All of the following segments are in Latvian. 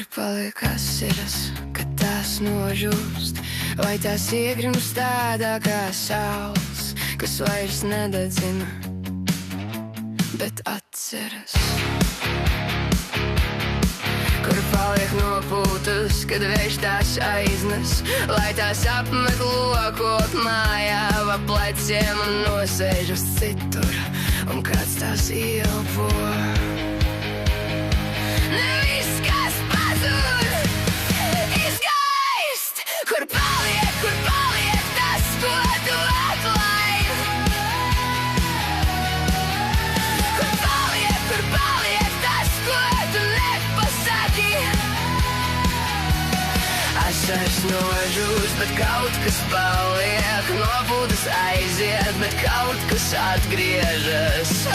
Kur paliek asiras, kad tās nožūst, vai tās iegrimst tādā kā saules, kas vairs nededzina, bet atceras. Kur paliek nopūtas, kad vējš tās aiznes, lai tās apmet lokot mājā pa pleciem un nosēžas citur, un kāds tās ielpo. Nevis kas pazūd, izgaist, kur paliek tas, ko tu atlaid. Kur paliek tas, ko tu nepasaki. Asars nožūst, bet kaut kas paliek, nopūtas aiziet, bet kaut kas atgriežas.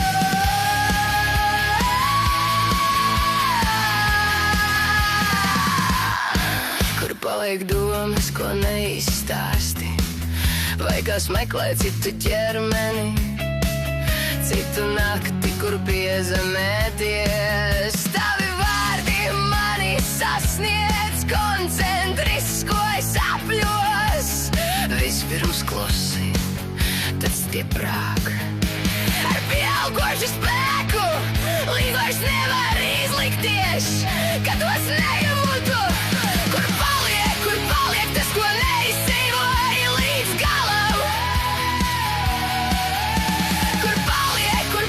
Paliek domas, ko neizstāsti, vai kas meklē citu ķermeni, citu nakti, kur piezemēties. Tavi vārdi mani sasniedz, koncentriskojas sapļos. Vispirms klusi, tad stieprāk, ar pieaugošu spēku, līdz vairs nevar izlikties, ka tos nejūtu. Kur paliek tas, ko neizsīvoji līdz galam? Kur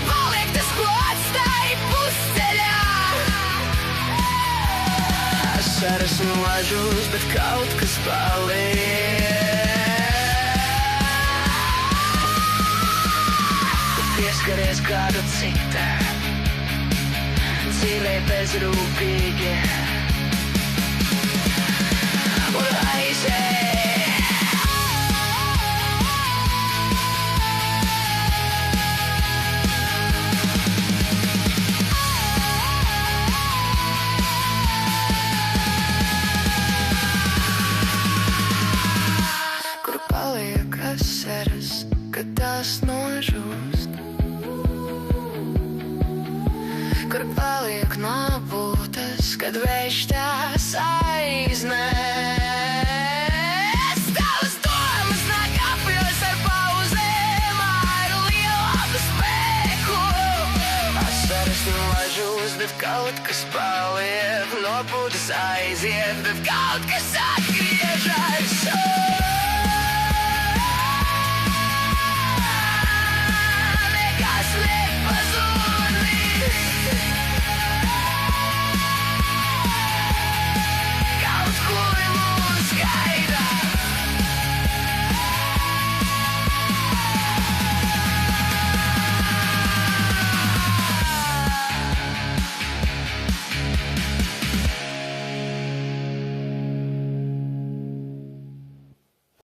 paliek tas, ko atstāji pusceļā? Asaras nožūst, bet kaut kas paliek. Tu pieskaries kādu citu, dzīvē bezrūpīgi. Kur paliek asaras, kad tās nožūst? Kur paliek nopūtas, kad vējš tās aiznes? Bet kaut kas paliek, nopūtas aiziet, bet kaut kas atgriežas.